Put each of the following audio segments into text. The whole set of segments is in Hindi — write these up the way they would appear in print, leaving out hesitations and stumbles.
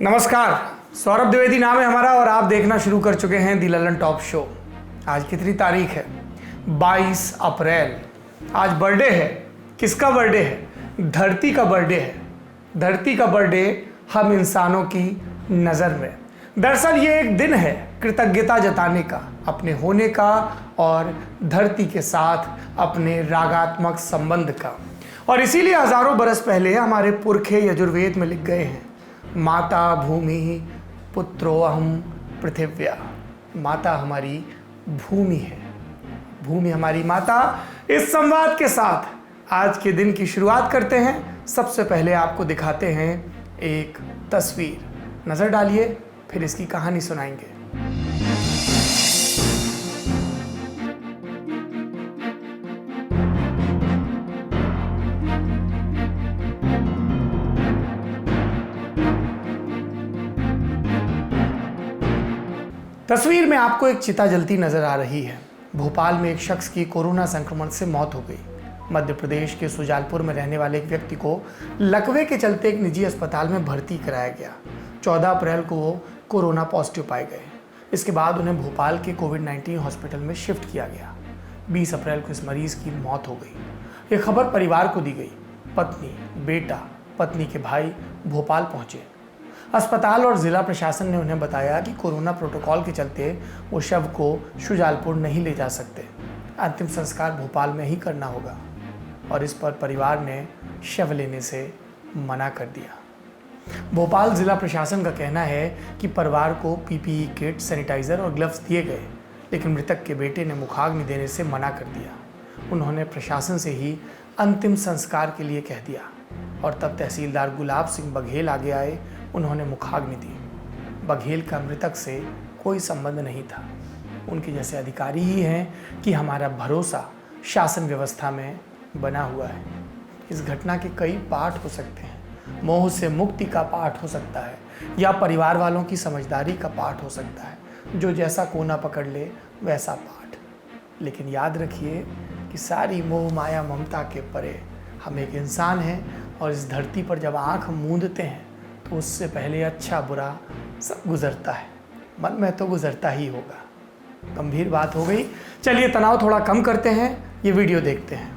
नमस्कार, सौरभ द्विवेदी नाम है हमारा और आप देखना शुरू कर चुके हैं दी ललन टॉप शो। आज कितनी तारीख है? 22 अप्रैल। आज बर्थडे है। किसका बर्थडे है? धरती का बर्थडे है। धरती का बर्थडे हम इंसानों की नज़र में। दरअसल ये एक दिन है कृतज्ञता जताने का, अपने होने का और धरती के साथ अपने रागात्मक संबंध का। और इसीलिए हजारों बरस पहले हमारे पुरखे यजुर्वेद में लिख गए हैं, माता भूमि पुत्रो अहम पृथिव्या। माता हमारी भूमि है, भूमि हमारी माता। इस संवाद के साथ आज के दिन की शुरुआत करते हैं। सबसे पहले आपको दिखाते हैं एक तस्वीर। नजर डालिए, फिर इसकी कहानी सुनाएंगे। तस्वीर में आपको एक चिता जलती नजर आ रही है। भोपाल में एक शख्स की कोरोना संक्रमण से मौत हो गई। मध्य प्रदेश के सुजालपुर में रहने वाले एक व्यक्ति को लकवे के चलते एक निजी अस्पताल में भर्ती कराया गया। 14 अप्रैल को वो कोरोना पॉजिटिव पाए गए। इसके बाद उन्हें भोपाल के कोविड-19 हॉस्पिटल में शिफ्ट किया गया। 20 अप्रैल को इस मरीज की मौत हो गई। ये खबर परिवार को दी गई। पत्नी, बेटा, पत्नी के भाई भोपाल पहुंचे। अस्पताल और जिला प्रशासन ने उन्हें बताया कि कोरोना प्रोटोकॉल के चलते वो शव को शुजालपुर नहीं ले जा सकते, अंतिम संस्कार भोपाल में ही करना होगा। और इस पर परिवार ने शव लेने से मना कर दिया। भोपाल जिला प्रशासन का कहना है कि परिवार को पीपीई किट, सैनिटाइजर और ग्लव्स दिए गए, लेकिन मृतक के बेटे ने मुखाग्नि देने से मना कर दिया। उन्होंने प्रशासन से ही अंतिम संस्कार के लिए कह दिया और तब तहसीलदार गुलाब सिंह बघेल आगे आए। उन्होंने मुखाग्नि दी। बघेल का मृतक से कोई संबंध नहीं था। उनके जैसे अधिकारी ही हैं कि हमारा भरोसा शासन व्यवस्था में बना हुआ है। इस घटना के कई पाठ हो सकते हैं। मोह से मुक्ति का पाठ हो सकता है या परिवार वालों की समझदारी का पाठ हो सकता है। जो जैसा कोना पकड़ ले वैसा पाठ। लेकिन याद रखिए कि सारी मोह माया ममता के परे हम एक इंसान हैं और इस धरती पर जब आँख मूंदते हैं तो उससे पहले अच्छा बुरा सब गुजरता है। मन में तो गुजरता ही होगा। गंभीर बात हो गई, चलिए तनाव थोड़ा कम करते हैं, ये वीडियो देखते हैं।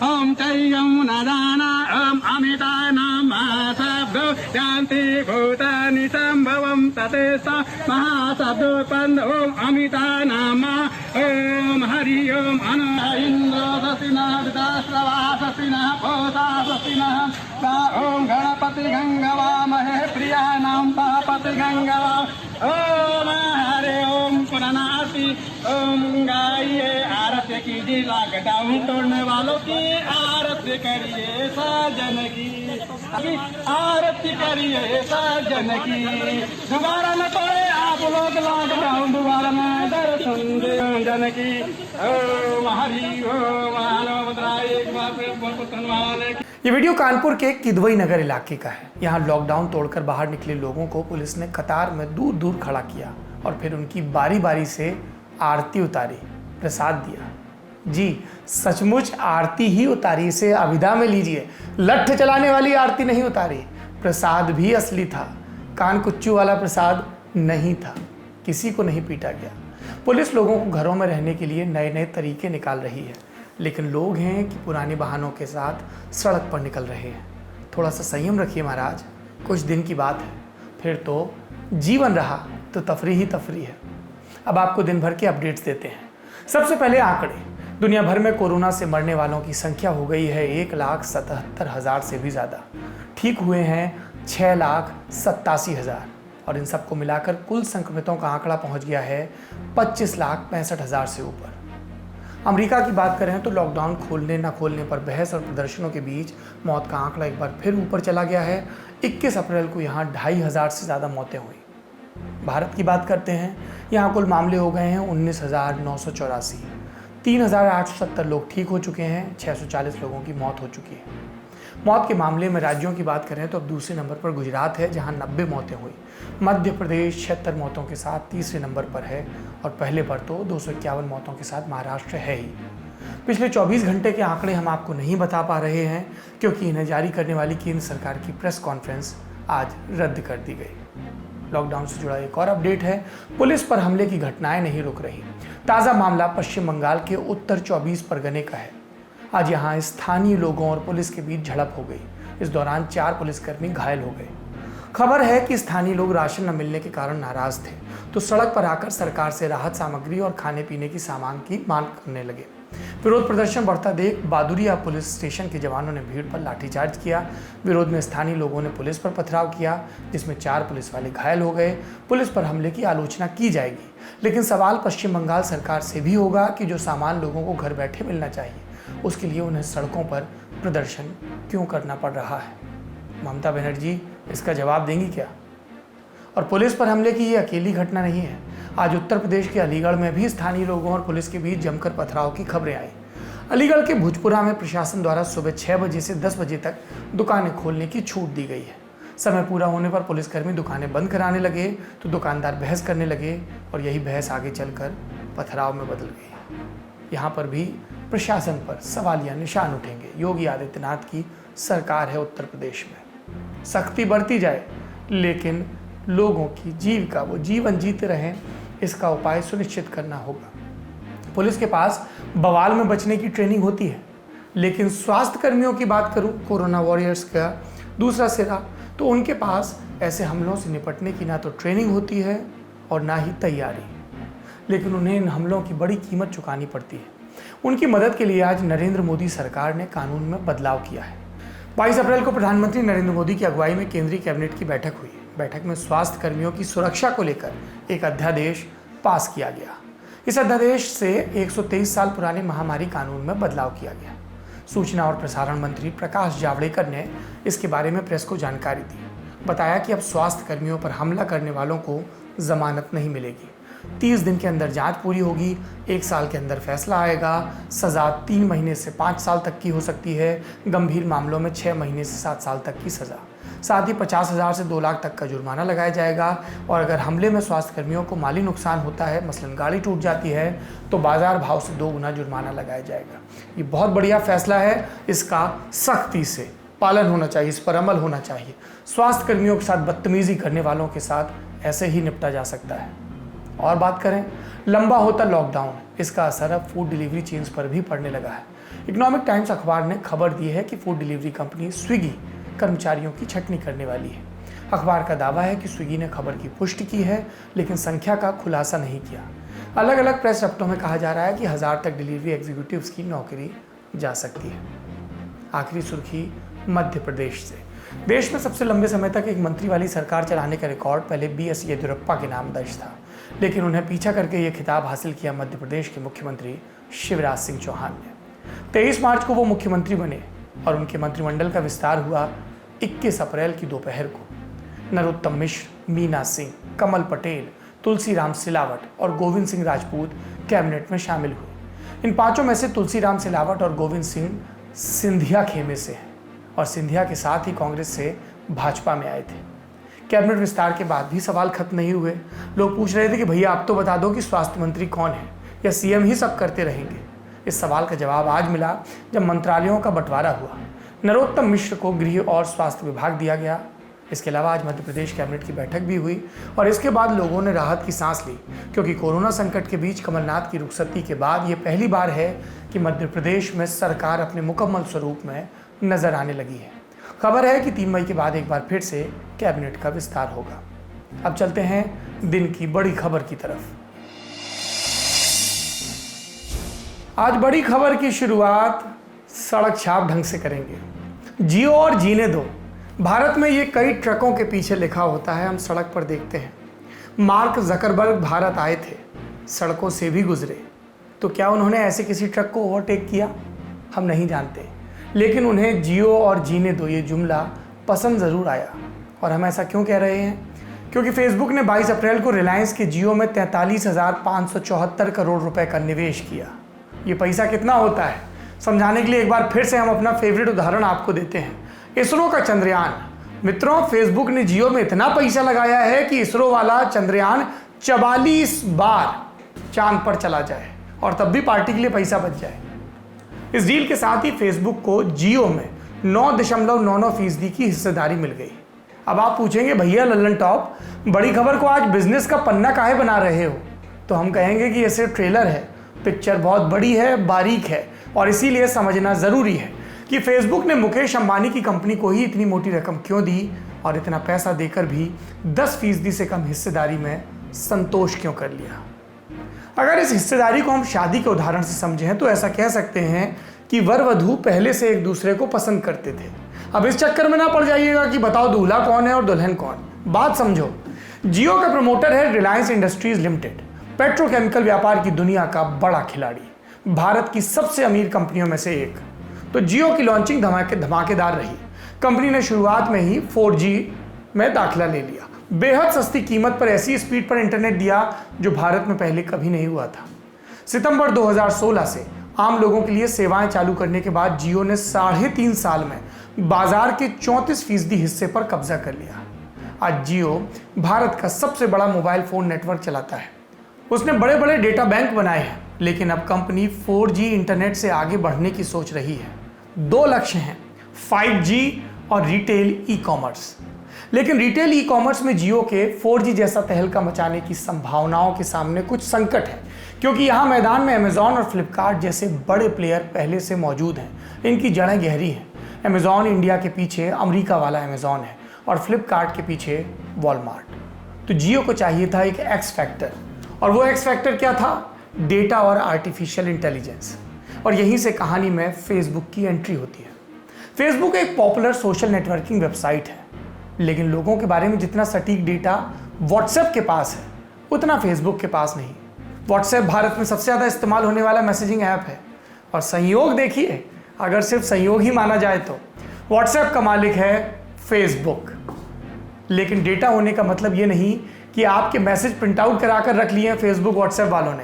ओम तैयं नदाना ओम अमितानामासब्दो यान्ति भूतानि संभवं ततेसा महासब्दोत्पन्न ओम अमितानामा ओम हरि ओम अनु इंद्रो ससिनः विदाश्रवा ससिनः पोता ससिनः ओम गणपति गंगवामहे प्रियाणां तापति गंगवा ओम हरि ओम पुननाति ओम गाइए आरती कीजिए, लॉकडाउन तोड़ने वालों की आरती करिए साजन की, आरती करिए साजन की। दोबारा न तोड़े आप लोग लॉकडाउन, दोबारा न दर्शन दे जन की। ओम हरि ओम ये वीडियो कानपुर के किदवई नगर इलाके का है। यहाँ लॉकडाउन तोड़कर बाहर निकले लोगों को पुलिस ने कतार में दूर दूर खड़ा किया और फिर उनकी बारी बारी से आरती उतारी, प्रसाद दिया। जी सचमुच आरती ही उतारी, इसे अविदा में लीजिए। लठ चलाने वाली आरती नहीं उतारी। प्रसाद भी असली था, कान कुच्चू वाला प्रसाद नहीं था। किसी को नहीं पीटा गया। पुलिस लोगों को घरों में रहने के लिए नए नए तरीके निकाल रही है, लेकिन लोग हैं कि पुराने बहानों के साथ सड़क पर निकल रहे हैं। थोड़ा सा संयम रखिए महाराज, कुछ दिन की बात है, फिर तो जीवन रहा तो तफरी ही तफरी है। अब आपको दिन भर के अपडेट्स देते हैं। सबसे पहले आंकड़े। दुनिया भर में कोरोना से मरने वालों की संख्या हो गई है 1,77,000 से भी ज़्यादा। ठीक हुए हैं 6,87,000 और इन सबको मिलाकर कुल संक्रमितों का आंकड़ा पहुंच गया है 25,65,000 से ऊपर। अमेरिका की बात करें तो लॉकडाउन खोलने ना खोलने पर बहस और प्रदर्शनों के बीच मौत का आंकड़ा एक बार फिर ऊपर चला गया है। 21 अप्रैल को यहाँ 2,500 से ज़्यादा मौतें हुई। भारत की बात करते हैं, यहाँ कुल मामले हो गए हैं 19,984। 3,870 लोग ठीक हो चुके हैं। 640 लोगों की मौत हो चुकी है। मौत के मामले में राज्यों की बात करें तो अब दूसरे नंबर पर गुजरात है, जहां 90 मौतें हुई। मध्य प्रदेश 76 मौतों के साथ तीसरे नंबर पर है और पहले पर तो 251 मौतों के साथ महाराष्ट्र है ही। पिछले 24 घंटे के आंकड़े हम आपको नहीं बता पा रहे हैं क्योंकि इन्हें जारी करने वाली केंद्र सरकार की प्रेस कॉन्फ्रेंस आज रद्द कर दी गई। लॉकडाउन से जुड़ा एक और अपडेट है, पुलिस पर हमले की घटनाएं नहीं रुक रही। ताज़ा मामला पश्चिम बंगाल के उत्तर 24 परगने का है। आज यहाँ स्थानीय लोगों और पुलिस के बीच झड़प हो गई। इस दौरान 4 पुलिसकर्मी घायल हो गए। खबर है कि स्थानीय लोग राशन न मिलने के कारण नाराज थे, तो सड़क पर आकर सरकार से राहत सामग्री और खाने पीने की सामान की मांग करने लगे। विरोध प्रदर्शन बढ़ता देख बादुरिया पुलिस स्टेशन के जवानों ने भीड़ पर लाठीचार्ज किया। विरोध में स्थानीय लोगों ने पुलिस पर पथराव किया, जिसमें 4 पुलिस वाले घायल हो गए। पुलिस पर हमले की आलोचना की जाएगी, लेकिन सवाल पश्चिम बंगाल सरकार से भी होगा कि जो सामान लोगों को घर बैठे मिलना चाहिए, उसके लिए उन्हें सड़कों पर प्रदर्शन क्यों करना पड़ रहा है। ममता बनर्जी इसका जवाब देंगी क्या? और पुलिस पर हमले की ये अकेली घटना नहीं है। आज उत्तर प्रदेश के अलीगढ़ में भी स्थानीय लोगों और पुलिस के बीच जमकर पथराव की खबरें आई। अलीगढ़ के भुजपुरा में प्रशासन द्वारा सुबह 6 बजे से 10 बजे तक दुकानें खोलने की छूट दी गई है। समय पूरा होने पर पुलिसकर्मी दुकानें बंद कराने लगे तो दुकानदार बहस करने लगे और यही बहस आगे चलकर पथराव में बदल गई। यहाँ पर भी प्रशासन पर सवालिया निशान उठेंगे। योगी आदित्यनाथ की सरकार है उत्तर प्रदेश में, सख्ती बढ़ती जाए लेकिन लोगों की जीविका वो जीवन जीते रहें, इसका उपाय सुनिश्चित करना होगा। पुलिस के पास बवाल में बचने की ट्रेनिंग होती है, लेकिन स्वास्थ्य कर्मियों की बात करूं, कोरोना वॉरियर्स का दूसरा सिरा, तो उनके पास ऐसे हमलों से निपटने की ना तो ट्रेनिंग होती है और ना ही तैयारी, लेकिन उन्हें इन हमलों की बड़ी कीमत चुकानी पड़ती है। उनकी मदद के लिए आज नरेंद्र मोदी सरकार ने कानून में बदलाव किया है। 22 अप्रैल को प्रधानमंत्री नरेंद्र मोदी की अगुवाई में केंद्रीय कैबिनेट की बैठक हुई। बैठक में स्वास्थ्य कर्मियों की सुरक्षा को लेकर एक अध्यादेश पास किया गया। इस अध्यादेश से 123 साल पुराने महामारी कानून में बदलाव किया गया। सूचना और प्रसारण मंत्री प्रकाश जावड़ेकर ने इसके बारे में प्रेस को जानकारी दी। बताया कि अब स्वास्थ्य कर्मियों पर हमला करने वालों को जमानत नहीं मिलेगी। 30 दिन के अंदर जांच पूरी होगी, 1 साल के अंदर फैसला आएगा। सज़ा 3 महीने से 5 साल तक की हो सकती है, गंभीर मामलों में 6 महीने से 7 साल तक की सज़ा। साथ ही 50,000 से 2 लाख तक का जुर्माना लगाया जाएगा। और अगर हमले में स्वास्थ्य कर्मियों को माली नुकसान होता है, मसलन गाड़ी टूट जाती है, तो बाजार भाव से 2 गुना जुर्माना लगाया जाएगा। ये बहुत बढ़िया फैसला है, इसका सख्ती से पालन होना चाहिए, इस पर अमल होना चाहिए। स्वास्थ्य कर्मियों के साथ बदतमीजी करने वालों के साथ ऐसे ही निपटा जा सकता है। और बात करें, लंबा होता लॉकडाउन, इसका असर अब फूड डिलीवरी चेन्स पर भी पड़ने लगा है। इकोनॉमिक टाइम्स अखबार ने खबर दी है कि फूड डिलीवरी कंपनी स्विगी कर्मचारियों की छटनी करने वाली है। अखबार का दावा है कि स्विगी ने खबर की पुष्टि की है, लेकिन संख्या का खुलासा नहीं किया। अलग अलग प्रेस रफ्तों में कहा जा रहा है कि 1000 तक डिलीवरी एग्जीक्यूटिव्स की नौकरी जा सकती है। आखिरी सुर्खी मध्य प्रदेश से। देश में सबसे लंबे समय तक एक मंत्री वाली सरकार चलाने का रिकॉर्ड पहले BS येदियुरप्पा के नाम दर्ज था, लेकिन उन्हें पीछा करके ये खिताब हासिल किया मध्य प्रदेश के मुख्यमंत्री शिवराज सिंह चौहान ने। 23 मार्च को वो मुख्यमंत्री बने और उनके मंत्रिमंडल का विस्तार हुआ 21 अप्रैल की दोपहर को। नरोत्तम मिश्र, मीना सिंह, कमल पटेल, तुलसीराम सिलावट और गोविंद सिंह राजपूत कैबिनेट में शामिल हुए। इन 5 में से तुलसीराम सिलावट और गोविंद सिंह सिंधिया खेमे से हैं और सिंधिया के साथ ही कांग्रेस से भाजपा में आए थे। कैबिनेट विस्तार के बाद भी सवाल खत्म नहीं हुए। लोग पूछ रहे थे कि भैया आप तो बता दो कि स्वास्थ्य मंत्री कौन है, या CM ही सब करते रहेंगे। इस सवाल का जवाब आज मिला जब मंत्रालयों का बंटवारा हुआ। नरोत्तम मिश्र को गृह और स्वास्थ्य विभाग दिया गया। इसके अलावा आज मध्य प्रदेश कैबिनेट की बैठक भी हुई और इसके बाद लोगों ने राहत की सांस ली, क्योंकि कोरोना संकट के बीच कमलनाथ की रुखसती के बाद ये पहली बार है कि मध्य प्रदेश में सरकार अपने मुकम्मल स्वरूप में नजर आने लगी है। खबर है कि 3 मई के बाद एक बार फिर से कैबिनेट का विस्तार होगा। अब चलते हैं दिन की बड़ी खबर की तरफ। आज बड़ी खबर की शुरुआत सड़क छाप ढंग से करेंगे। जियो और जीने दो। भारत में ये कई ट्रकों के पीछे लिखा होता है, हम सड़क पर देखते हैं। मार्क जकरबर्ग भारत आए थे, सड़कों से भी गुजरे, तो क्या उन्होंने ऐसे किसी ट्रक को ओवरटेक किया? हम नहीं जानते, लेकिन उन्हें जियो और जीने दो ये जुमला पसंद ज़रूर आया। और हम ऐसा क्यों कह रहे हैं? क्योंकि फेसबुक ने 22 अप्रैल को रिलायंस के जियो में 43,574 करोड़ रुपए का निवेश किया। ये पैसा कितना होता है, समझाने के लिए एक बार फिर से हम अपना फेवरेट उदाहरण आपको देते हैं। इसरो का चंद्रयान। मित्रों, फेसबुक ने जियो में इतना पैसा लगाया है कि इसरो वाला चंद्रयान 44 बार चांद पर चला जाए और तब भी पार्टी के लिए पैसा बच जाए। इस डील के साथ ही फेसबुक को जियो में 9.99% की हिस्सेदारी मिल गई। अब आप पूछेंगे भैया लल्लन टॉप, बड़ी खबर को आज बिजनेस का पन्ना काहे बना रहे हो? तो हम कहेंगे कि ये सिर्फ ट्रेलर है, पिक्चर बहुत बड़ी है, बारीक है और इसीलिए समझना ज़रूरी है कि फेसबुक ने मुकेश अंबानी की कंपनी को ही इतनी मोटी रकम क्यों दी और इतना पैसा देकर भी 10% से कम हिस्सेदारी में संतोष क्यों कर लिया। अगर इस हिस्सेदारी को हम शादी के उदाहरण से समझें तो ऐसा कह सकते हैं कि वर वधू पहले से एक दूसरे को पसंद करते थे। अब इस चक्कर में ना पड़ जाइएगा कि बताओ दूल्हा कौन है और दुल्हन कौन। बात समझो, जियो का प्रमोटर है रिलायंस इंडस्ट्रीज लिमिटेड, पेट्रोकेमिकल व्यापार की दुनिया का बड़ा खिलाड़ी, भारत की सबसे अमीर कंपनियों में से एक। तो जियो की लॉन्चिंग धमाकेदार रही। कंपनी ने शुरुआत में ही 4G में दाखिला ले लिया, बेहद सस्ती कीमत पर ऐसी स्पीड पर इंटरनेट दिया जो भारत में पहले कभी नहीं हुआ था। सितंबर 2016 से आम लोगों के लिए सेवाएं चालू करने के बाद जियो ने 3.5 साल में बाजार के 34% हिस्से पर कब्जा कर लिया। आज जियो भारत का सबसे बड़ा मोबाइल फोन नेटवर्क चलाता है। उसने बड़े बड़े डेटा बैंक बनाए हैं, लेकिन अब कंपनी 4G इंटरनेट से आगे बढ़ने की सोच रही है। 2 लक्ष्य हैं, 5G और रिटेल ई कॉमर्स। लेकिन रिटेल ई कॉमर्स में जियो के 4G जैसा तहलका मचाने की संभावनाओं के सामने कुछ संकट है, क्योंकि यहाँ मैदान में अमेजॉन और फ्लिपकार्ट जैसे बड़े प्लेयर पहले से मौजूद हैं। इनकी जड़ें गहरी हैं। अमेजॉन इंडिया के पीछे अमेरिका वाला अमेजॉन है और फ्लिपकार्ट के पीछे वॉलमार्ट। तो जियो को चाहिए था एक एक्स फैक्टर, और वो एक्स फैक्टर क्या था? डेटा और आर्टिफिशियल इंटेलिजेंस। और यहीं से कहानी में फेसबुक की एंट्री होती है। फेसबुक एक पॉपुलर सोशल नेटवर्किंग वेबसाइट है, लेकिन लोगों के बारे में जितना सटीक डेटा व्हाट्सएप के पास है उतना फेसबुक के पास नहीं। व्हाट्सएप भारत में सबसे ज़्यादा इस्तेमाल होने वाला मैसेजिंग ऐप है, और संयोग देखिए, अगर सिर्फ संयोग ही माना जाए तो व्हाट्सएप का मालिक है फेसबुक। लेकिन डेटा होने का मतलब ये नहीं कि आपके मैसेज प्रिंट आउट करा कर रख लिए हैं फेसबुक व्हाट्सएप वालों ने।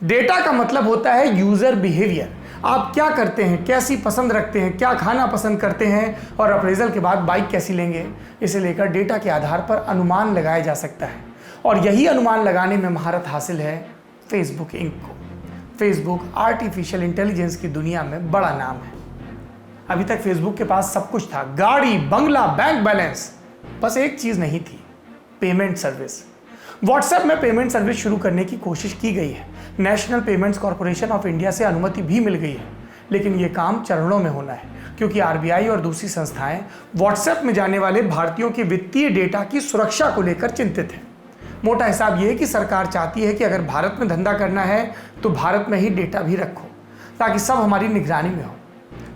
डेटा का मतलब होता है यूजर बिहेवियर। आप क्या करते हैं, कैसी पसंद रखते हैं, क्या खाना पसंद करते हैं और अप्रेजल के बाद बाइक कैसी लेंगे, इसे लेकर डेटा के आधार पर अनुमान लगाया जा सकता है। और यही अनुमान लगाने में महारत हासिल है फेसबुक इंक को। फेसबुक आर्टिफिशियल इंटेलिजेंस की दुनिया में बड़ा नाम है। अभी तक फेसबुक के पास सब कुछ था, गाड़ी, बंगला, बैंक बैलेंस, बस एक चीज नहीं थी, पेमेंट सर्विस। व्हाट्सएप में पेमेंट सर्विस शुरू करने की कोशिश की गई है। National payments corporation of India से अनुमति भी मिल गई है, लेकिन ये काम चरणों में होना है, क्योंकि आरबीआई और दूसरी संस्थाएं व्हाट्सएप में जाने वाले भारतीयों के वित्तीय डेटा की सुरक्षा को लेकर चिंतित हैं। मोटा हिसाब ये है कि सरकार चाहती है कि अगर भारत में धंधा करना है तो भारत में ही डेटा भी रखो, ताकि सब हमारी निगरानी में हो।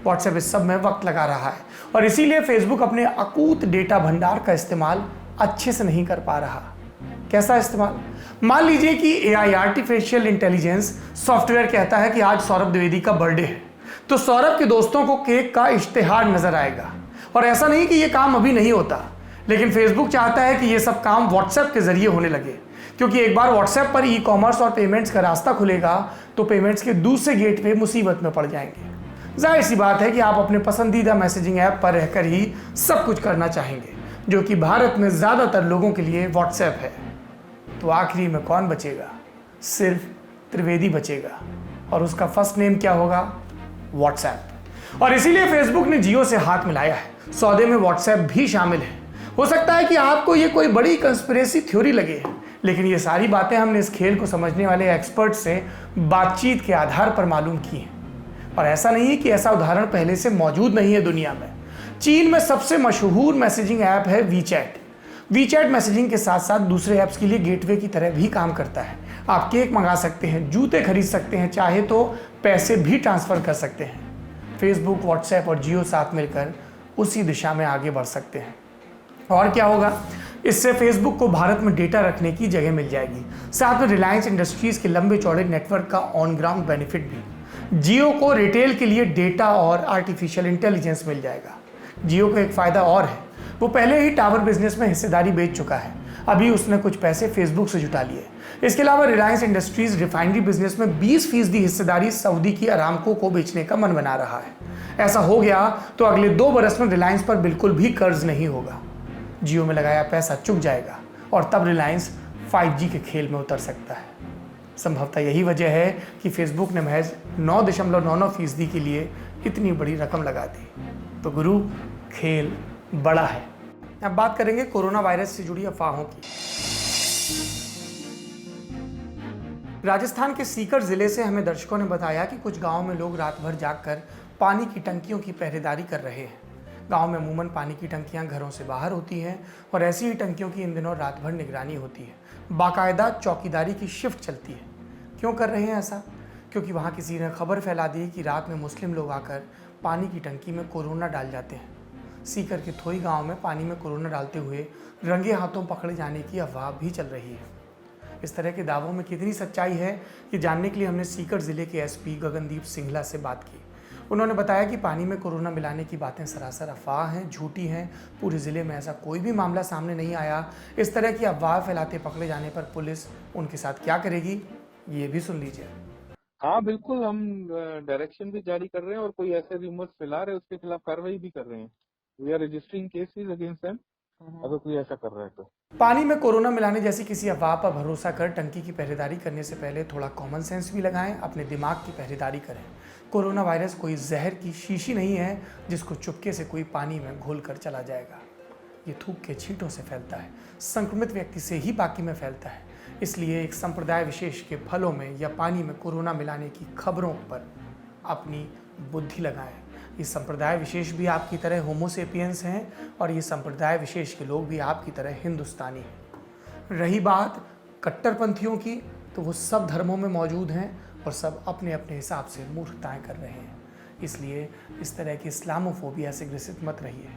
व्हाट्सएप इस सब में वक्त लगा रहा है और इसीलिए फेसबुक अपने अकूत डेटा भंडार का इस्तेमाल अच्छे से नहीं कर पा रहा। कैसा इस्तेमाल? मान लीजिए कि एआई आर्टिफिशियल इंटेलिजेंस सॉफ्टवेयर कहता है कि आज सौरभ द्विवेदी का बर्थडे है, तो सौरभ के दोस्तों को केक का इश्तेहार नजर आएगा। और ऐसा नहीं कि ये काम अभी नहीं होता, लेकिन फेसबुक चाहता है कि ये सब काम व्हाट्सएप के जरिए होने लगे, क्योंकि एक बार व्हाट्सएप पर ई कॉमर्स और पेमेंट्स का रास्ता खुलेगा तो पेमेंट्स के दूसरे गेटवे मुसीबत में पड़ जाएंगे। जाहिर सी बात है कि आप अपने पसंदीदा मैसेजिंग ऐप पर रहकर ही सब कुछ करना चाहेंगे, जो कि भारत में ज़्यादातर लोगों के लिए व्हाट्सएप है। तो आखिरी में कौन बचेगा? सिर्फ त्रिवेदी बचेगा, और उसका फर्स्ट नेम क्या होगा? व्हाट्सएप। और इसीलिए फेसबुक ने जियो से हाथ मिलाया है। सौदे में व्हाट्सएप भी शामिल है। हो सकता है कि आपको ये कोई बड़ी कंस्पिरेसी थ्योरी लगे, लेकिन ये सारी बातें हमने इस खेल को समझने वाले एक्सपर्ट से बातचीत के आधार पर मालूम की हैं। और ऐसा नहीं है कि ऐसा उदाहरण पहले से मौजूद नहीं है दुनिया में। चीन में सबसे मशहूर मैसेजिंग ऐप है वीचैट। वीचैट मैसेजिंग के साथ साथ दूसरे ऐप्स के लिए गेटवे की तरह भी काम करता है। आप केक मंगा सकते हैं, जूते खरीद सकते हैं, चाहे तो पैसे भी ट्रांसफ़र कर सकते हैं। फेसबुक, व्हाट्सएप और जियो साथ मिलकर उसी दिशा में आगे बढ़ सकते हैं। और क्या होगा? इससे फेसबुक को भारत में डेटा रखने की जगह मिल जाएगी, साथ में रिलायंस इंडस्ट्रीज़ के लंबे चौड़े नेटवर्क का ऑन ग्राउंड बेनिफिट भी। जियो को रिटेल के लिए डेटा और आर्टिफिशियल इंटेलिजेंस मिल जाएगा। जियो को एक फ़ायदा और है, वो पहले ही टावर बिजनेस में हिस्सेदारी बेच चुका है। अभी उसने कुछ पैसे फेसबुक से जुटा लिए। इसके अलावा रिलायंस इंडस्ट्रीज रिफाइनरी बिजनेस में 20% हिस्सेदारी सऊदी की अरामको को बेचने का मन बना रहा है। ऐसा हो गया तो अगले 2 बरस में रिलायंस पर बिल्कुल भी कर्ज नहीं होगा। जियो में लगाया पैसा चुक जाएगा और तब रिलायंस 5G के खेल में उतर सकता है। संभवतः यही वजह है कि फेसबुक ने महज 9.99% के लिए इतनी बड़ी रकम लगा दी। तो गुरु, खेल बड़ा है। अब बात करेंगे कोरोना वायरस से जुड़ी अफवाहों की। राजस्थान के सीकर जिले से हमें दर्शकों ने बताया कि कुछ गांव में लोग रात भर जागकर पानी की टंकियों की पहरेदारी कर रहे हैं। गांव में अमूमन पानी की टंकियां घरों से बाहर होती हैं और ऐसी ही टंकियों की इन दिनों रात भर निगरानी होती है। बाकायदा चौकीदारी की शिफ्ट चलती है। क्यों कर रहे हैं ऐसा? क्योंकि वहां किसी ने खबर फैला दी कि रात में मुस्लिम लोग आकर पानी की टंकी में कोरोना डाल जाते हैं। सीकर के थोई गांव में पानी में कोरोना डालते हुए रंगे हाथों पकड़े जाने की अफवाह भी चल रही है। इस तरह के दावों में कितनी सच्चाई है, ये जानने के लिए हमने सीकर जिले के एसपी गगनदीप सिंगला से बात की। उन्होंने बताया कि पानी में कोरोना मिलाने की बातें सरासर अफवाह हैं, झूठी हैं। पूरे ज़िले में ऐसा कोई भी मामला सामने नहीं आया। इस तरह की अफवाह फैलाते पकड़े जाने पर पुलिस उनके साथ क्या करेगी, ये भी सुन लीजिए। हाँ बिल्कुल, हम डायरेक्शन भी जारी कर रहे हैं और कोई ऐसे रूमर्स फैला रहे हैं उसके खिलाफ कार्रवाई भी कर रहे हैं। We are registering cases against them अगर कोई ऐसा कर रहा है तो। पानी में कोरोना मिलाने जैसी किसी अफवाह पर भरोसा कर टंकी की पहरेदारी करने से पहले थोड़ा कॉमन सेंस भी लगाएं, अपने दिमाग की पहरेदारी करें। कोरोना वायरस कोई जहर की शीशी नहीं है जिसको चुपके से कोई पानी में घोल कर चला जाएगा। ये थूक के छींटों से फैलता है, संक्रमित व्यक्ति से ही बाकी में फैलता है। इसलिए एक संप्रदाय विशेष के फलों में या पानी में कोरोना मिलाने की खबरों पर अपनी बुद्धि लगाएं। ये संप्रदाय विशेष भी आपकी तरह होमोसेपियंस हैं और ये संप्रदाय विशेष के लोग भी आपकी तरह हिंदुस्तानी हैं। रही बात कट्टरपंथियों की, तो वो सब धर्मों में मौजूद हैं और सब अपने अपने हिसाब से मूर्खताएं कर रहे हैं। इसलिए इस तरह की इस्लामोफोबिया से ग्रसित मत रहिए।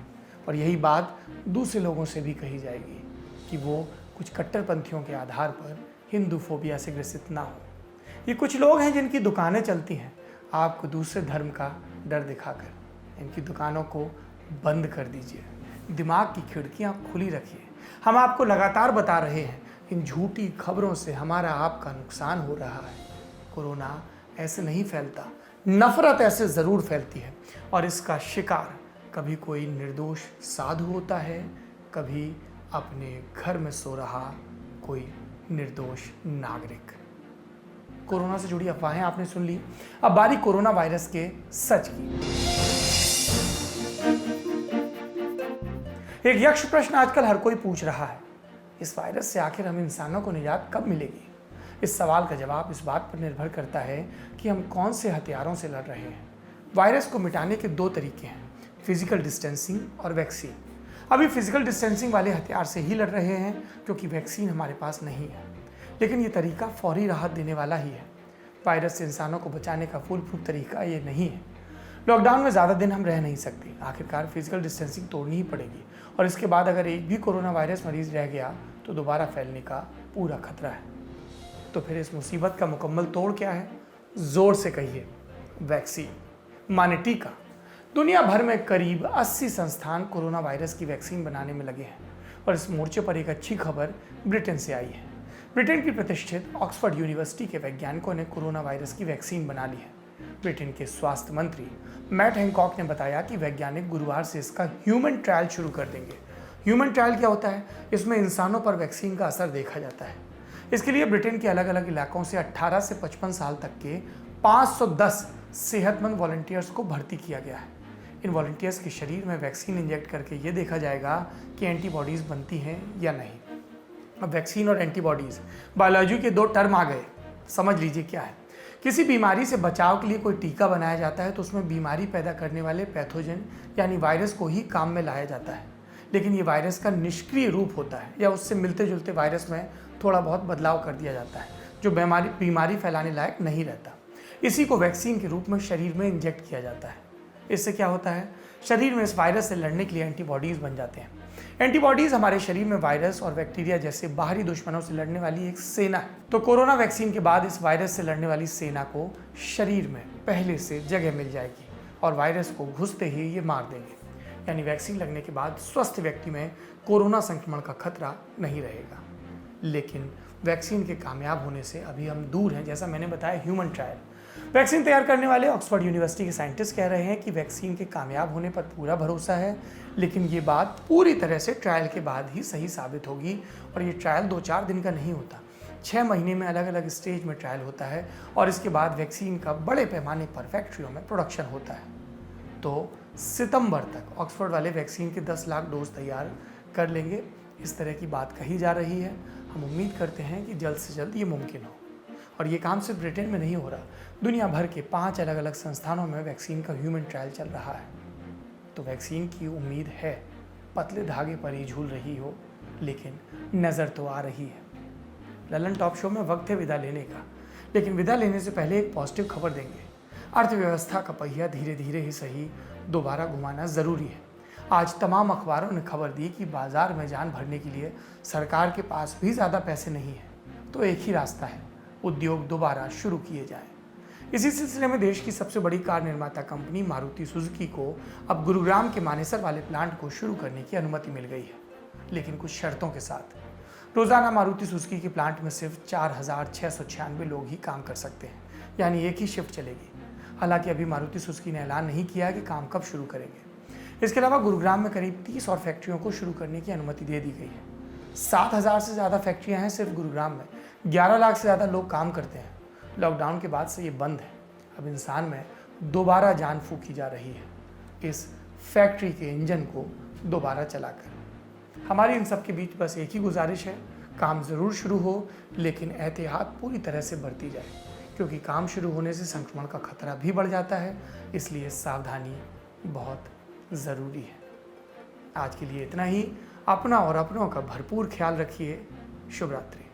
और यही बात दूसरे लोगों से भी कही जाएगी कि वो कुछ कट्टरपंथियों के आधार पर हिंदू फोबिया से ग्रसित ना हो। ये कुछ लोग हैं जिनकी दुकानें चलती हैं आपको दूसरे धर्म का डर दिखाकर। इनकी दुकानों को बंद कर दीजिए, दिमाग की खिड़कियां खुली रखिए। हम आपको लगातार बता रहे हैं, इन झूठी खबरों से हमारा आपका नुकसान हो रहा है। कोरोना ऐसे नहीं फैलता, नफरत ऐसे ज़रूर फैलती है और इसका शिकार कभी कोई निर्दोष साधु होता है, कभी अपने घर में सो रहा कोई निर्दोष नागरिक। कोरोना से जुड़ी अफवाहें आपने सुन ली। अब बारी कोरोना वायरस के सच की। एक यक्ष प्रश्न आजकल हर कोई पूछ रहा है, इस वायरस से आखिर हम इंसानों को निजात कब मिलेगी? इस सवाल का जवाब इस बात पर निर्भर करता है कि हम कौन से हथियारों से लड़ रहे हैं। वायरस को मिटाने के दो तरीके हैं, फिजिकल डिस्टेंसिंग और वैक्सीन। अभी फिजिकल डिस्टेंसिंग वाले हथियार से ही लड़ रहे हैं क्योंकि वैक्सीन हमारे पास नहीं है, लेकिन ये तरीका फौरी राहत देने वाला ही है। वायरस से इंसानों को बचाने का फुल प्रूफ तरीका ये नहीं है। लॉकडाउन में ज़्यादा दिन हम रह नहीं सकते, आखिरकार फिजिकल डिस्टेंसिंग तोड़नी ही पड़ेगी और इसके बाद अगर एक भी कोरोना वायरस मरीज रह गया तो दोबारा फैलने का पूरा खतरा है। तो फिर इस मुसीबत का मुकम्मल तोड़ क्या है? जोर से कहिए, वैक्सीन माने टीका। दुनिया भर में करीब 80 संस्थान कोरोना वायरस की वैक्सीन बनाने में लगे हैं और इस मोर्चे पर एक अच्छी खबर ब्रिटेन से आई है। ब्रिटेन की प्रतिष्ठित ऑक्सफोर्ड यूनिवर्सिटी के वैज्ञानिकों ने कोरोना वायरस की वैक्सीन बना ली है। ब्रिटेन के स्वास्थ्य मंत्री मैट हैनकॉक ने बताया कि वैज्ञानिक गुरुवार से इसका ह्यूमन ट्रायल शुरू कर देंगे। ह्यूमन ट्रायल क्या होता है? इसमें इंसानों पर वैक्सीन का असर देखा जाता है। इसके लिए ब्रिटेन के अलग अलग इलाकों से 18 से 55 साल तक के 510 सेहतमंद वॉलंटियर्स को भर्ती किया गया है। इन वॉलंटियर्स के शरीर में वैक्सीन इंजेक्ट करके ये देखा जाएगा कि एंटीबॉडीज़ बनती हैं या नहीं। अब वैक्सीन और एंटीबॉडीज़ बायोलॉजी के दो टर्म आ गए, समझ लीजिए क्या है। किसी बीमारी से बचाव के लिए कोई टीका बनाया जाता है तो उसमें बीमारी पैदा करने वाले पैथोजन यानी वायरस को ही काम में लाया जाता है, लेकिन ये वायरस का निष्क्रिय रूप होता है या उससे मिलते जुलते वायरस में थोड़ा बहुत बदलाव कर दिया जाता है जो बीमारी फैलाने लायक नहीं रहता। इसी को वैक्सीन के रूप में शरीर में इंजेक्ट किया जाता है। इससे क्या होता है? शरीर में इस वायरस से लड़ने के लिए एंटीबॉडीज़ बन जाते हैं। एंटीबॉडीज़ हमारे शरीर में वायरस और बैक्टीरिया जैसे बाहरी दुश्मनों से लड़ने वाली एक सेना है। तो कोरोना वैक्सीन के बाद इस वायरस से लड़ने वाली सेना को शरीर में पहले से जगह मिल जाएगी और वायरस को घुसते ही ये मार देंगे। यानी वैक्सीन लगने के बाद स्वस्थ व्यक्ति में कोरोना संक्रमण का खतरा नहीं रहेगा। लेकिन वैक्सीन के कामयाब होने से अभी हम दूर हैं। जैसा मैंने बताया, ह्यूमन ट्रायल। वैक्सीन तैयार करने वाले ऑक्सफोर्ड यूनिवर्सिटी के साइंटिस्ट कह रहे हैं कि वैक्सीन के कामयाब होने पर पूरा भरोसा है, लेकिन ये बात पूरी तरह से ट्रायल के बाद ही सही साबित होगी और ये ट्रायल 2-4 दिन का नहीं होता। 6 महीने में अलग अलग स्टेज में ट्रायल होता है और इसके बाद वैक्सीन का बड़े पैमाने पर फैक्ट्रियों में प्रोडक्शन होता है। तो सितंबर तक ऑक्सफोर्ड वाले वैक्सीन के 10 लाख डोज तैयार कर लेंगे, इस तरह की बात कही जा रही है। हम उम्मीद करते हैं कि जल्द से जल्द ये मुमकिन हो। और ये काम सिर्फ ब्रिटेन में नहीं हो रहा, दुनिया भर के 5 अलग अलग संस्थानों में वैक्सीन का ह्यूमन ट्रायल चल रहा है। तो वैक्सीन की उम्मीद है, पतले धागे पर ही झूल रही हो, लेकिन नज़र तो आ रही है। ललन टॉप शो में वक्त है विदा लेने का, लेकिन विदा लेने से पहले एक पॉजिटिव खबर देंगे। अर्थव्यवस्था का पहिया धीरे धीरे ही सही दोबारा घुमाना ज़रूरी है। आज तमाम अखबारों ने खबर दी कि बाजार में जान भरने के लिए सरकार के पास भी ज़्यादा पैसे नहीं है, तो एक ही रास्ता है, उद्योग दोबारा शुरू किए जाएं। इसी सिलसिले में देश की सबसे बड़ी कार निर्माता कंपनी मारुति सुजुकी को अब गुरुग्राम के मानेसर वाले प्लांट को शुरू करने की अनुमति मिल गई है, लेकिन कुछ शर्तों के साथ। रोजाना मारुति सुजुकी के प्लांट में सिर्फ 4,696 लोग ही काम कर सकते हैं, यानी एक ही शिफ्ट चलेगी। हालांकि अभी मारुति सुजुकी ने ऐलान नहीं किया कि काम कब शुरू करेंगे। इसके अलावा गुरुग्राम में करीब 30 और फैक्ट्रियों को शुरू करने की अनुमति दे दी गई है। 7,000 से ज़्यादा फैक्ट्रियां हैं सिर्फ गुरुग्राम में, 11 लाख से ज़्यादा लोग काम करते हैं। लॉकडाउन के बाद से ये बंद है। अब इंसान में दोबारा जान फूंकी जा रही है, इस फैक्ट्री के इंजन को दोबारा चलाकर। हमारी इन सब के बीच बस एक ही गुजारिश है, काम ज़रूर शुरू हो, लेकिन एहतियात पूरी तरह से बरती जाए, क्योंकि काम शुरू होने से संक्रमण का खतरा भी बढ़ जाता है। इसलिए सावधानी बहुत ज़रूरी है। आज के लिए इतना ही। अपना और अपनों का भरपूर ख्याल रखिए। शुभ रात्रि।